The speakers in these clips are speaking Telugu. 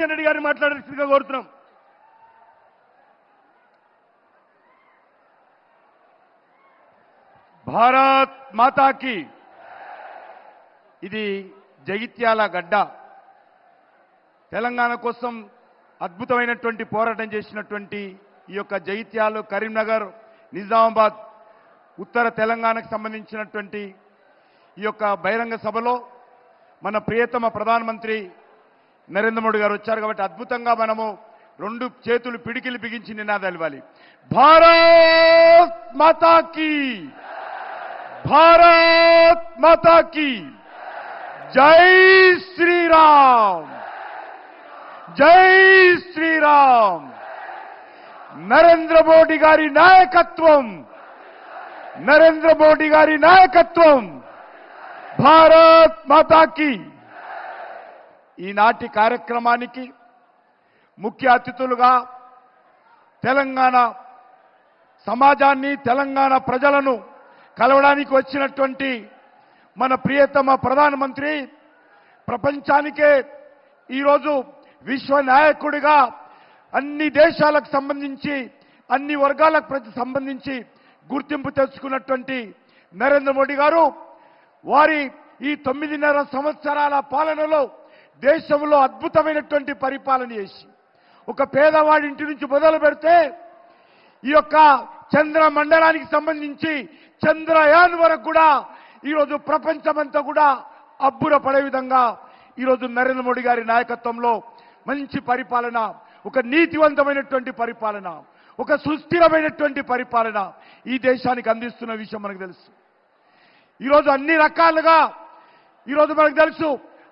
కిషన్ రెడ్డి గారిని మాట్లాడాల్సిందిగా కోరుతున్నాం. భారత్ మాతాకి. ఇది జగిత్యాల గడ్డ. తెలంగాణ కోసం అద్భుతమైనటువంటి పోరాటం చేసినటువంటి ఈ యొక్క జగిత్యాల, కరీంనగర్, నిజామాబాద్, ఉత్తర తెలంగాణకు సంబంధించినటువంటి ఈ యొక్క బహిరంగ సభలో మన ప్రియతమ ప్రధానమంత్రి నరేంద్ర మోడీ గారు వచ్చారు కాబట్టి అద్భుతంగా మనము రెండు చేతులు పిడికిలు బిగించి నినాదాలు ఇవ్వాలి. భారత్ మాతాకి, భారత్ మాతాకి, జై శ్రీరామ్, జై శ్రీరామ్. నరేంద్ర మోడీ గారి నాయకత్వం, నరేంద్ర మోడీ గారి నాయకత్వం. భారత్ మాతాకి. ఈనాటి కార్యక్రమానికి ముఖ్య అతిథులుగా తెలంగాణ సమాజాన్ని, తెలంగాణ ప్రజలను కలవడానికి వచ్చినటువంటి మన ప్రియతమ ప్రధానమంత్రి, ప్రపంచానికే ఈరోజు విశ్వ నాయకుడిగా అన్ని దేశాలకు సంబంధించి, అన్ని వర్గాలకు సంబంధించి గుర్తింపు తెచ్చుకున్నటువంటి నరేంద్ర మోడీ గారు వారి ఈ 9.5 సంవత్సరాల పాలనలో దేశంలో అద్భుతమైనటువంటి పరిపాలన చేసి ఒక పేదవాడి ఇంటి నుంచి మొదలు పెడితే ఈ యొక్క చంద్ర మండలానికి సంబంధించి చంద్రయాన్ వరకు కూడా ఈరోజు ప్రపంచమంతా కూడా అబ్బురపడే విధంగా ఈరోజు నరేంద్ర మోడీ గారి నాయకత్వంలో మంచి పరిపాలన, ఒక నీతివంతమైనటువంటి పరిపాలన, ఒక సుస్థిరమైనటువంటి పరిపాలన ఈ దేశానికి అందిస్తున్న విషయం మనకు తెలుసు. ఈరోజు అన్ని రకాలుగా ఈరోజు మనకు తెలుసు.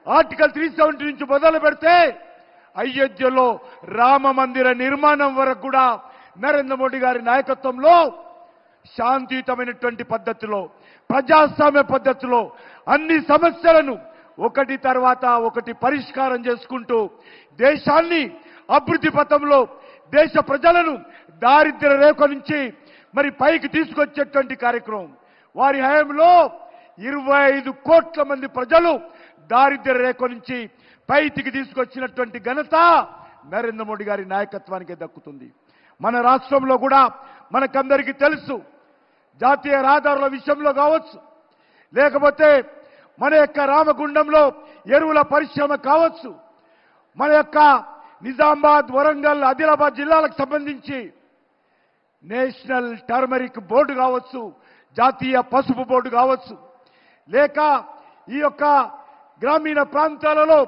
ఆర్టికల్ 370 నుంచి మొదలు పెడితే అయోధ్యలో రామ మందిర నిర్మాణం వరకు కూడా నరేంద్ర మోడీ గారి నాయకత్వంలో శాంతియుతమైనటువంటి పద్ధతిలో, ప్రజాస్వామ్య పద్ధతిలో అన్ని సమస్యలను ఒకటి తర్వాత ఒకటి పరిష్కారం చేసుకుంటూ దేశాన్ని అభివృద్ధి పథంలో, దేశ ప్రజలను దారిద్ర్య రేఖ నుంచి మరి పైకి తీసుకొచ్చేటువంటి కార్యక్రమం. వారి హయాంలో 25 కోట్ల మంది ప్రజలు దారిద్ర్య రేఖ నుంచి పైకి తీసుకొచ్చినటువంటి ఘనత నరేంద్ర మోడీ గారి నాయకత్వానికి దక్కుతుంది. మన రాష్ట్రంలో కూడా మనకందరికీ తెలుసు, జాతీయ రహదారుల విషయంలో కావచ్చు, లేకపోతే మన యొక్క రామగుండంలో ఎరువుల పరిశ్రమ కావచ్చు, మన యొక్క నిజామాబాద్, వరంగల్, ఆదిలాబాద్ జిల్లాలకు సంబంధించి నేషనల్ టర్మరిక్ బోర్డు కావచ్చు, జాతీయ పసుపు బోర్డు కావచ్చు, లేక ఈ యొక్క గ్రామీణ ప్రాంతాలలో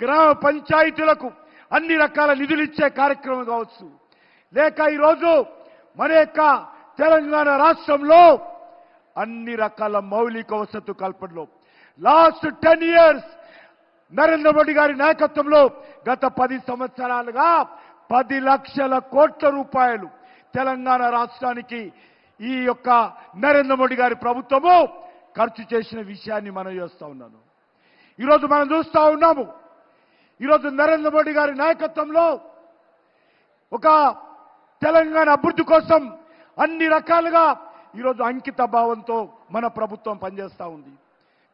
గ్రామ పంచాయతీలకు అన్ని రకాల నిధులు ఇచ్చే కార్యక్రమం కావచ్చు, లేక ఈరోజు మన యొక్క తెలంగాణ రాష్ట్రంలో అన్ని రకాల మౌలిక వసతు కల్పనలో లాస్ట్ 10 years నరేంద్ర మోడీ గారి నాయకత్వంలో గత 10 సంవత్సరాలుగా 10 లక్షల కోట్ల రూపాయలు తెలంగాణ రాష్ట్రానికి ఈ యొక్క నరేంద్ర మోడీ గారి ప్రభుత్వము ఖర్చు చేసిన విషయాన్ని మనం చేస్తా ఉన్నాను. ఈరోజు మనం చూస్తా ఉన్నాము. ఈరోజు నరేంద్ర మోడీ గారి నాయకత్వంలో ఒక తెలంగాణ అభివృద్ధి కోసం అన్ని రకాలుగా ఈరోజు అంకిత భావంతో మన ప్రభుత్వం పనిచేస్తూ ఉంది.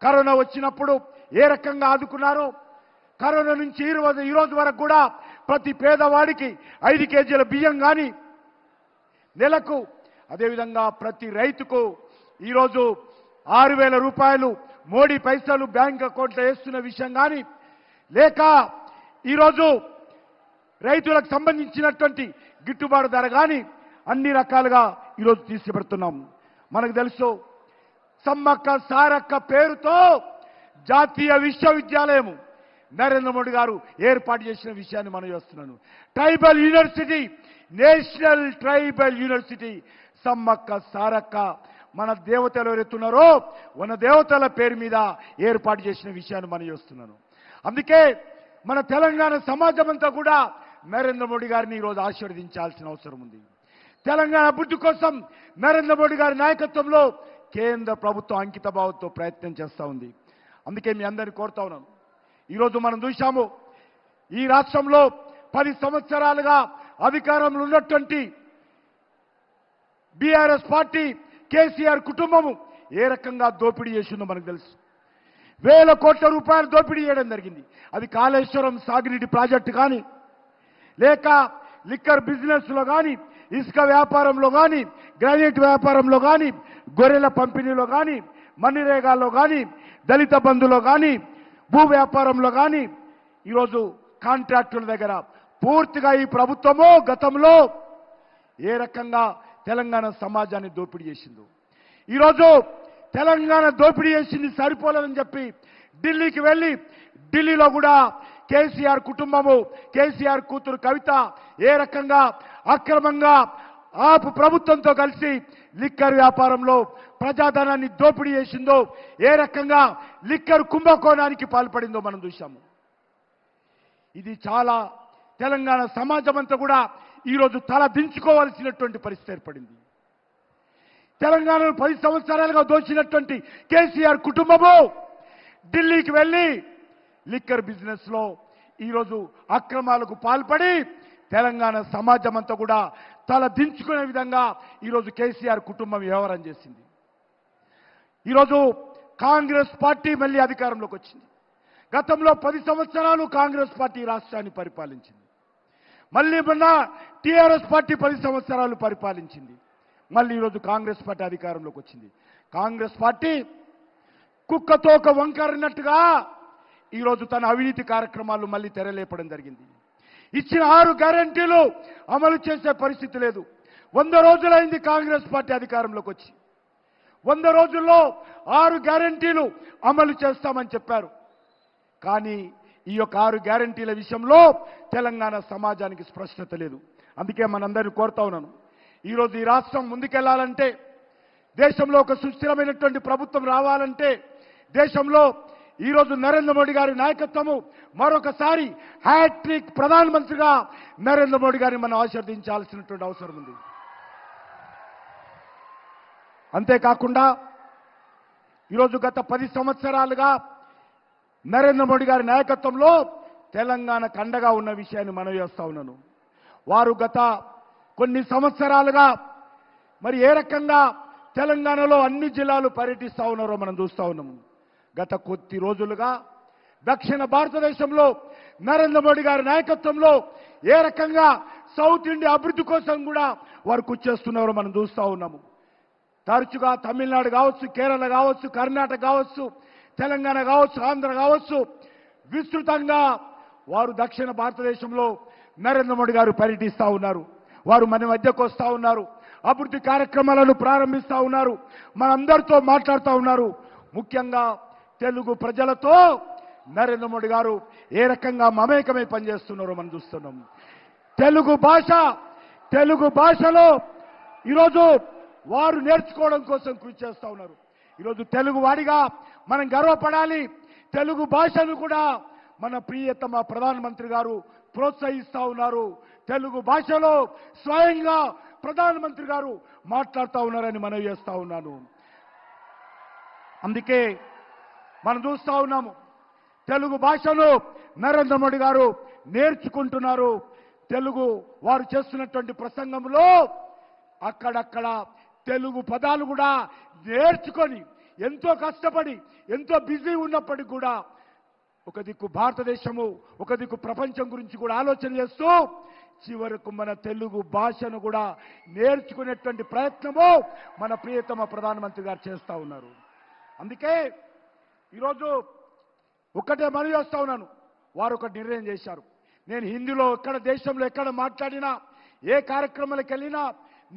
కరోనా వచ్చినప్పుడు ఏ రకంగా ఆదుకున్నారో, కరోనా నుంచి ఈ రోజు వరకు కూడా ప్రతి పేదవాడికి 5 కేజీల బియ్యం కానీ నెలకు, అదేవిధంగా ప్రతి రైతుకు ఈరోజు 6,000 రూపాయలు మోడీ పైసలు బ్యాంక్ అకౌంట్లో వేస్తున్న విషయం కానీ, లేక ఈరోజు రైతులకు సంబంధించినటువంటి గిట్టుబాటు ధర కానీ అన్ని రకాలుగా ఈరోజు తీసుకుపెడుతున్నాం. మనకు తెలుసు, సమ్మక్క సారక్క పేరుతో జాతీయ విశ్వవిద్యాలయం నరేంద్ర మోడీ గారు ఏర్పాటు చేసిన విషయాన్ని మనం చేస్తున్నాను. Tribal university, national tribal university Sammakka Sarakka మన దేవతలు ఎవరెత్తున్నారో మన దేవతల పేరు మీద ఏర్పాటు చేసిన విషయాన్ని మనం చేస్తున్నాను. అందుకే మన తెలంగాణ సమాజం అంతా కూడా నరేంద్ర మోడీ గారిని ఈరోజు ఆశీర్వదించాల్సిన అవసరం ఉంది. తెలంగాణ అభివృద్ధి కోసం నరేంద్ర మోడీ గారి నాయకత్వంలో కేంద్ర ప్రభుత్వం అంకిత భావంతో ప్రయత్నం చేస్తూ ఉంది. అందుకే మీ అందరినీ కోరుతా ఉన్నాను. ఈరోజు మనం చూశాము, ఈ రాష్ట్రంలో 10 సంవత్సరాలుగా అధికారంలో ఉన్నటువంటి బీఆర్ఎస్ పార్టీ, కేసీఆర్ కుటుంబము ఏ రకంగా దోపిడీ చేసిందో మనకు తెలుసు. 1000 కోట్ల రూపాయలు దోపిడీ చేయడం జరిగింది. అది కాళేశ్వరం సాగునీటి ప్రాజెక్టు కానీ, లేక లిక్కర్ బిజినెస్లో కానీ, ఇసుక వ్యాపారంలో కానీ, గ్రానైట్ వ్యాపారంలో కానీ, గొర్రెల పంపిణీలో కానీ, మన్నిరేగాల్లో కానీ, దళిత బంధులో కానీ, భూ వ్యాపారంలో కానీ, ఈరోజు కాంట్రాక్టుల దగ్గర పూర్తిగా ఈ ప్రభుత్వము గతంలో ఏ రకంగా తెలంగాణ సమాజాన్ని దోపిడీ చేసిందో, ఈరోజు తెలంగాణ దోపిడీ చేసింది సరిపోలేదని చెప్పి ఢిల్లీకి వెళ్ళి, ఢిల్లీలో కూడా కేసీఆర్ కుటుంబము, కేసీఆర్ కూతురు కవిత ఏ రకంగా అక్రమంగా ఆపు ప్రభుత్వంతో కలిసి లిక్కర్ వ్యాపారంలో ప్రజాధనాన్ని దోపిడీ చేసిందో, ఏ రకంగా లిక్కర్ కుంభకోణానికి పాల్పడిందో మనం చూశాము. ఇది చాలా తెలంగాణ సమాజం అంతా కూడా ఈరోజు తల దించుకోవాల్సినటువంటి పరిస్థితి ఏర్పడింది. తెలంగాణను 10 సంవత్సరాలుగా దోచినటువంటి కేసీఆర్ కుటుంబము ఢిల్లీకి వెళ్ళి లిక్కర్ బిజినెస్ లో ఈరోజు అక్రమాలకు పాల్పడి తెలంగాణ సమాజం అంతా కూడా తల దించుకునే విధంగా ఈరోజు కేసీఆర్ కుటుంబం వ్యవహారం చేసింది. ఈరోజు కాంగ్రెస్ పార్టీ మళ్ళీ అధికారంలోకి వచ్చింది. గతంలో 10 సంవత్సరాలు కాంగ్రెస్ పార్టీ రాష్ట్రాన్ని పరిపాలించింది. మళ్ళీ మొన్న టీఆర్ఎస్ పార్టీ 10 సంవత్సరాలు పరిపాలించింది. మళ్ళీ ఈరోజు కాంగ్రెస్ పార్టీ అధికారంలోకి వచ్చింది. కాంగ్రెస్ పార్టీ కుక్కతో ఒక వంకరన్నట్టుగా ఈరోజు తన అవినీతి కార్యక్రమాలు మళ్ళీ తెరలేపడం జరిగింది. ఇచ్చిన 6 గ్యారెంటీలు అమలు చేసే పరిస్థితి లేదు. 100 రోజులైంది కాంగ్రెస్ పార్టీ అధికారంలోకి వచ్చి. 100 రోజుల్లో 6 గ్యారెంటీలు అమలు చేస్తామని చెప్పారు. కానీ ఈ యొక్క 6 గ్యారెంటీల విషయంలో తెలంగాణ సమాజానికి స్పష్టత లేదు. అందుకే మనందరినీ కోరుతా ఉన్నాను, ఈరోజు ఈ రాష్ట్రం ముందుకెళ్లాలంటే, దేశంలో ఒక సుస్థిరమైనటువంటి ప్రభుత్వం రావాలంటే, దేశంలో ఈరోజు నరేంద్ర మోడీ గారి నాయకత్వము మరొకసారి హ్యాట్రిక్ ప్రధానమంత్రిగా నరేంద్ర మోడీ గారిని మనం ఆశీర్వదించాల్సినటువంటి అవసరం ఉంది. అంతేకాకుండా ఈరోజు గత 10 సంవత్సరాలుగా నరేంద్ర మోడీ గారి నాయకత్వంలో తెలంగాణకు అండగా ఉన్న విషయాన్ని మనం చేస్తా ఉన్నాను. వారు గత కొన్ని సంవత్సరాలుగా మరి ఏ రకంగా తెలంగాణలో అన్ని జిల్లాలు పర్యటిస్తా ఉన్నారో మనం చూస్తా ఉన్నాము. గత కొద్ది రోజులుగా దక్షిణ భారతదేశంలో నరేంద్ర మోడీ గారి నాయకత్వంలో ఏ రకంగా సౌత్ ఇండియా అభివృద్ధి కోసం కూడా వారు కృషి చేస్తున్నారో మనం చూస్తా ఉన్నాము. తరచుగా తమిళనాడు కావచ్చు, కేరళ కావచ్చు, కర్ణాటక కావచ్చు, తెలంగాణ కావచ్చు, ఆంధ్ర కావచ్చు, విస్తృతంగా వారు దక్షిణ భారతదేశంలో నరేంద్ర మోడీ గారు పర్యటిస్తా ఉన్నారు. వారు మన మధ్యకు వస్తా ఉన్నారు, అభివృద్ధి కార్యక్రమాలను ప్రారంభిస్తా ఉన్నారు, మనందరితో మాట్లాడుతూ ఉన్నారు. ముఖ్యంగా తెలుగు ప్రజలతో నరేంద్ర మోడీ గారు ఏ రకంగా మమేకమై పనిచేస్తున్నారో మనం చూస్తున్నాం. తెలుగు భాషలో ఈరోజు వారు నేర్చుకోవడం కోసం కృషి చేస్తా ఉన్నారు. ఈరోజు తెలుగు వాడిగా మనం గర్వపడాలి. తెలుగు భాషను కూడా మన ప్రియతమ ప్రధానమంత్రి గారు ప్రోత్సహిస్తా ఉన్నారు. తెలుగు భాషలో స్వయంగా ప్రధానమంత్రి గారు మాట్లాడుతూ ఉన్నారని మనవి చేస్తా ఉన్నాను. అందుకే మనం చూస్తా ఉన్నాము, తెలుగు భాషను నరేంద్ర మోడీ గారు నేర్చుకుంటున్నారు. తెలుగు వారు చేస్తున్నటువంటి ప్రసంగంలో అక్కడక్కడ తెలుగు పదాలు కూడా నేర్చుకొని ఎంతో కష్టపడి ఎంతో బిజీ ఉన్నప్పటికీ కూడా ఒక దిక్కు భారతదేశము, ఒక దిక్కు ప్రపంచం గురించి కూడా ఆలోచన చేస్తూ చివరకు మన తెలుగు భాషను కూడా నేర్చుకునేటువంటి ప్రయత్నము మన ప్రియతమ ప్రధానమంత్రి గారు చేస్తా ఉన్నారు. అందుకే ఈరోజు ఒక్కటే మనవి చేస్తా ఉన్నాను, వారు ఒక నిర్ణయం చేశారు. నేను హిందీలో ఎక్కడ దేశంలో ఎక్కడ మాట్లాడినా, ఏ కార్యక్రమాలకు వెళ్ళినా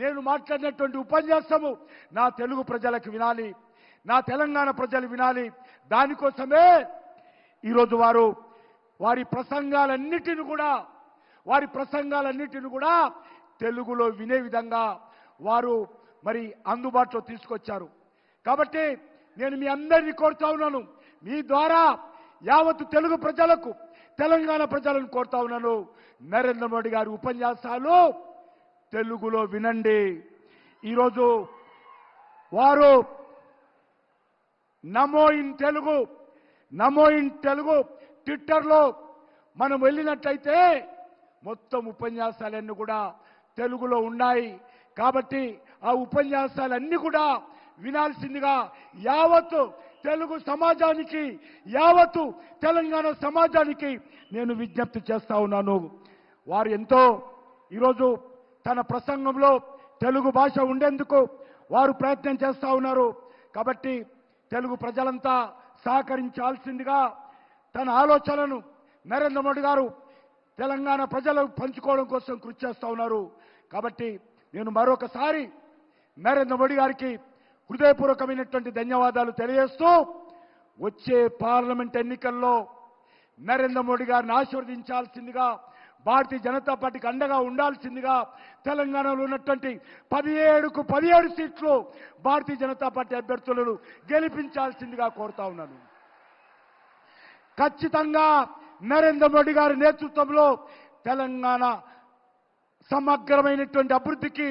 నేను మాట్లాడినటువంటి ఉపన్యాసము నా తెలుగు ప్రజలకు వినాలి, నా తెలంగాణ ప్రజలు వినాలి. దానికోసమే ఈరోజు వారి ప్రసంగాలన్నిటిని కూడా తెలుగులో వినే విధంగా వారు మరి అందుబాటులో తీసుకొచ్చారు. కాబట్టి నేను మీ అందరినీ కోరుతా ఉన్నాను, మీ ద్వారా యావత్తు తెలుగు ప్రజలకు, తెలంగాణ ప్రజలను కోరుతా ఉన్నాను, నరేంద్ర మోడీ గారి ఉపన్యాసాలు తెలుగులో వినండి. ఈరోజు వారు నమో ఇన్ తెలుగు ట్విట్టర్లో మనం వెళ్ళినట్లయితే మొత్తం ఉపన్యాసాలన్నీ కూడా తెలుగులో ఉన్నాయి. కాబట్టి ఆ ఉపన్యాసాలన్నీ కూడా వినాల్సిందిగా యావత్తు తెలుగు సమాజానికి, యావత్తు తెలంగాణ సమాజానికి నేను విజ్ఞప్తి చేస్తా ఉన్నాను. వారు ఎంతో ఈరోజు తన ప్రసంగంలో తెలుగు భాష ఉండేందుకు వారు ప్రయత్నం చేస్తూ ఉన్నారు. కాబట్టి తెలుగు ప్రజలంతా సహకరించాల్సిందిగా తన ఆలోచనలను నరేంద్ర మోడీ గారు తెలంగాణ ప్రజలకు పంచుకోవడం కోసం కృషి చేస్తూ ఉన్నారు. కాబట్టి నేను మరొకసారి నరేంద్ర మోడీ గారికి హృదయపూర్వకమైనటువంటి ధన్యవాదాలు తెలియజేస్తూ వచ్చే పార్లమెంట్ ఎన్నికల్లో నరేంద్ర మోడీ గారిని ఆశీర్వదించాల్సిందిగా, భారతీయ జనతా పార్టీకి అండగా ఉండాల్సిందిగా, తెలంగాణలో ఉన్నటువంటి 17కు 17 సీట్లు భారతీయ జనతా పార్టీ అభ్యర్థులను గెలిపించాల్సిందిగా కోరుతా ఉన్నాను. ఖచ్చితంగా నరేంద్ర మోడీ గారి నేతృత్వంలో తెలంగాణ సమగ్రమైనటువంటి అభివృద్ధికి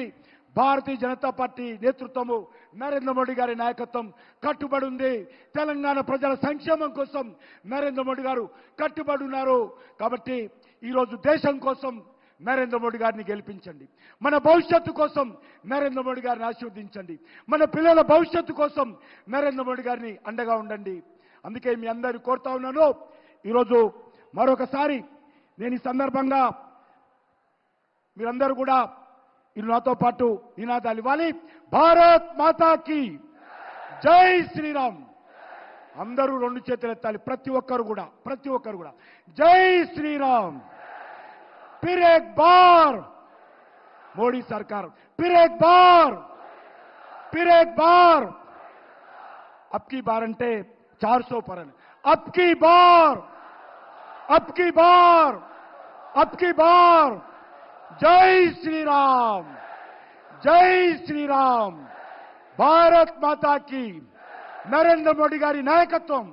భారతీయ జనతా పార్టీ నేతృత్వము, నరేంద్ర మోడీ గారి నాయకత్వం కట్టుబడి ఉంది. తెలంగాణ ప్రజల సంక్షేమం కోసం నరేంద్ర మోడీ గారు కట్టుబడి ఉన్నారు. కాబట్టి ఈరోజు దేశం కోసం నరేంద్ర మోడీ గారిని గెలిపించండి. మన భవిష్యత్తు కోసం నరేంద్ర మోడీ గారిని ఆశీర్వదించండి. మన పిల్లల భవిష్యత్తు కోసం నరేంద్ర మోడీ గారిని అండగా ఉండండి. అందుకే మీ అందరినీ కోరుతా ఉన్నాను. ఈరోజు మరొకసారి నేను ఈ సందర్భంగా మీరందరూ కూడా నాతో పాటు నినాదాలు ఇవ్వాలి. భారత్ మాతాకి జై శ్రీరామ్. అందరూ 2 చేతులు ఎత్తాలి. ప్రతి ఒక్కరు కూడా జై శ్రీరామ్. फिर एक बार मोदी सरकार, फिर एक बार अब की बार अंटे 400 पर अब की बार जय श्री राम. भारत माता की. नरेंद्र मोदी गारी नायकत्वम